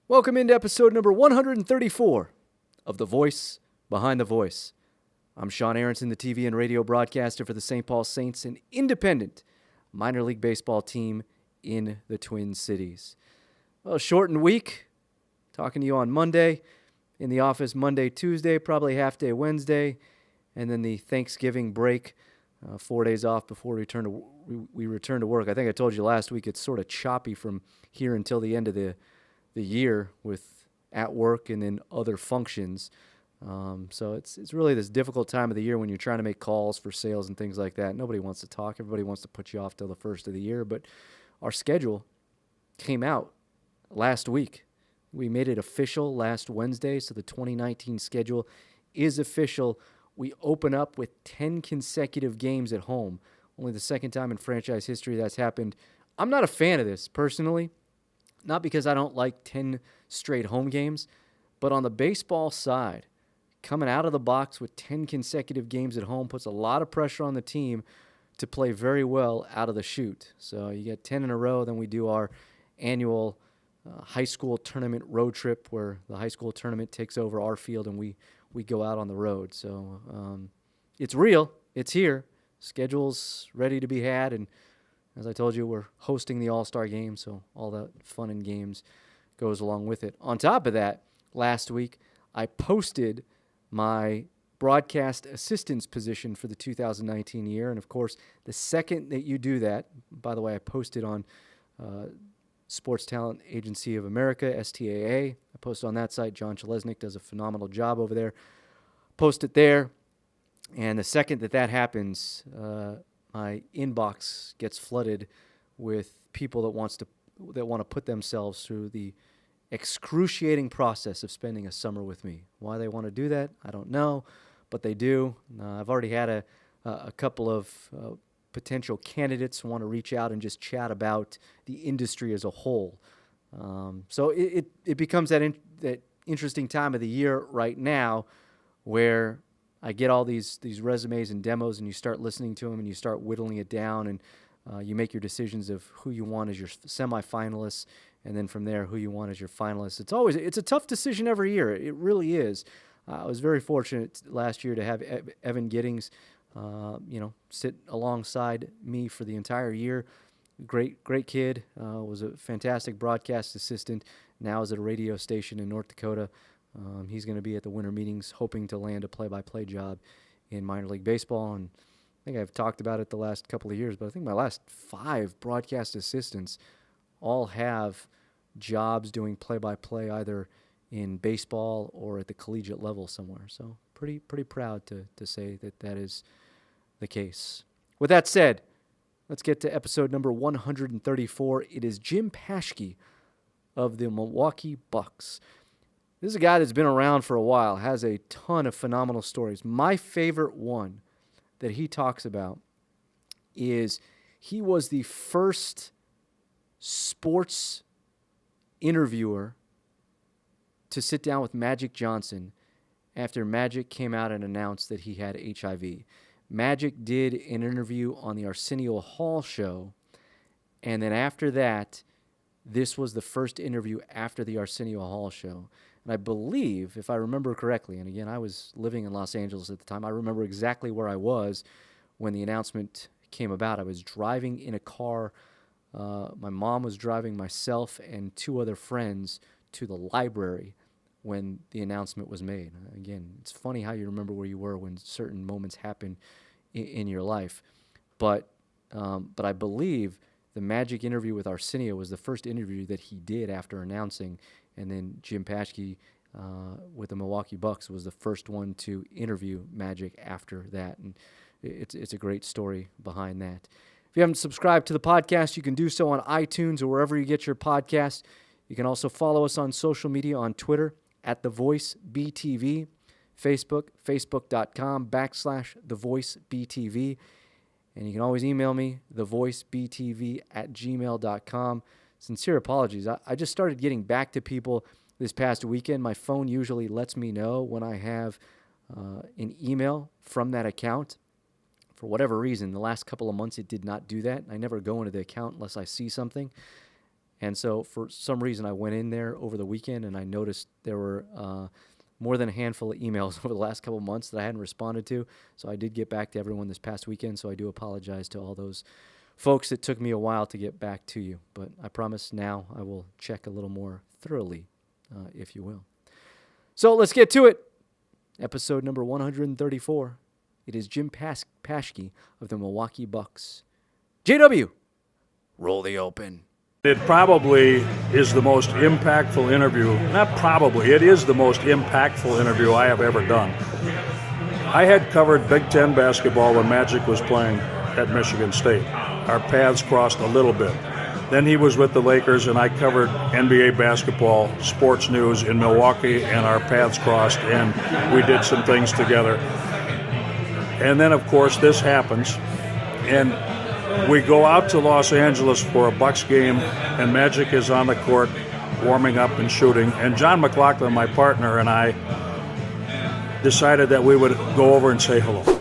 Welcome into episode number 134 of The Voice Behind the Voice. I'm Sean Aronson, the TV and radio broadcaster for the St. Paul Saints, an independent minor league baseball team in the Twin Cities. Well, shortened week. Talking to you on Monday, in the office Monday, Tuesday, probably half day Wednesday, and then the Thanksgiving break, 4 days off before we return to work. I think I told you last week it's sort of choppy from here until the end of the year with at work and then other functions. So it's really this difficult time of the year when you're trying to make calls for sales and things like that. Nobody wants to talk. Everybody wants to put you off till the first of the year. But our schedule came out last week. We made it official last Wednesday, so the 2019 schedule is official. We open up with 10 consecutive games at home. Only the second time in franchise history that's happened. I'm not a fan of this, personally. Not because I don't like 10 straight home games, but on the baseball side, coming out of the box with 10 consecutive games at home puts a lot of pressure on the team to play very well out of the chute. So you get 10 in a row, then we do our annual high school tournament road trip where the high school tournament takes over our field and we go out on the road. So it's real. It's here. Schedule's ready to be had, and as I told you, we're hosting the All-Star Game, so all that fun and games goes along with it. On top of that, last week, I posted my broadcast assistance position for the 2019 year, and of course, the second that you do that, by the way, I posted on Sports Talent Agency of America, STAA. I post on that site. John Chalesnik does a phenomenal job over there. Post it there, and the second that happens, my inbox gets flooded with people that want to put themselves through the excruciating process of spending a summer with me. Why they want to do that, I don't know, but they do. I've already had a couple of potential candidates who want to reach out and just chat about the industry as a whole. So it becomes that interesting time of the year right now where I get all these resumes and demos, and you start listening to them, and you start whittling it down, and you make your decisions of who you want as your semifinalists, and then from there, who you want as your finalists. It's a tough decision every year. It really is. I was very fortunate last year to have Evan Giddings, sit alongside me for the entire year. Great kid. Was a fantastic broadcast assistant. Now is at a radio station in North Dakota. He's going to be at the winter meetings hoping to land a play-by-play job in minor league baseball. And I think I've talked about it the last couple of years, but I think my last 5 broadcast assistants all have jobs doing play-by-play either in baseball or at the collegiate level somewhere. So pretty proud to say that is the case. With that said, let's get to episode number 134. It is Jim Paschke of the Milwaukee Bucks. This is a guy that's been around for a while, has a ton of phenomenal stories. My favorite one that he talks about is he was the first sports interviewer to sit down with Magic Johnson after Magic came out and announced that he had HIV. Magic did an interview on the Arsenio Hall show, and then after that, this was the first interview after the Arsenio Hall show. And I believe, if I remember correctly, and again, I was living in Los Angeles at the time, I remember exactly where I was when the announcement came about. I was driving in a car. My mom was driving myself and 2 other friends to the library when the announcement was made. Again, it's funny how you remember where you were when certain moments happen in your life. But I believe the Magic interview with Arsenio was the first interview that he did after announcing, and then Jim Paschke with the Milwaukee Bucks was the first one to interview Magic after that, and it's a great story behind that. If you haven't subscribed to the podcast, you can do so on iTunes or wherever you get your podcast. You can also follow us on social media on Twitter at The Voice BTV, Facebook, facebook.com/TheVoiceBTV. And you can always email me, thevoicebtv@gmail.com. Sincere apologies. I just started getting back to people this past weekend. My phone usually lets me know when I have an email from that account. For whatever reason, the last couple of months it did not do that. I never go into the account unless I see something. And so for some reason, I went in there over the weekend and I noticed there were more than a handful of emails over the last couple of months that I hadn't responded to. So I did get back to everyone this past weekend. So I do apologize to all those folks. It took me a while to get back to you, but I promise now I will check a little more thoroughly, if you will. So let's get to it. Episode number 134. It is Jim Paschke of the Milwaukee Bucks. JW, roll the open. It probably is the most impactful interview. Not probably, it is the most impactful interview I have ever done. I had covered Big Ten basketball when Magic was playing at Michigan State. Our paths crossed a little bit. Then he was with the Lakers, and I covered NBA basketball, sports news in Milwaukee, and our paths crossed, and we did some things together. And then, of course, this happens, and we go out to Los Angeles for a Bucks game, and Magic is on the court warming up and shooting. And John McLaughlin, my partner, and I decided that we would go over and say hello.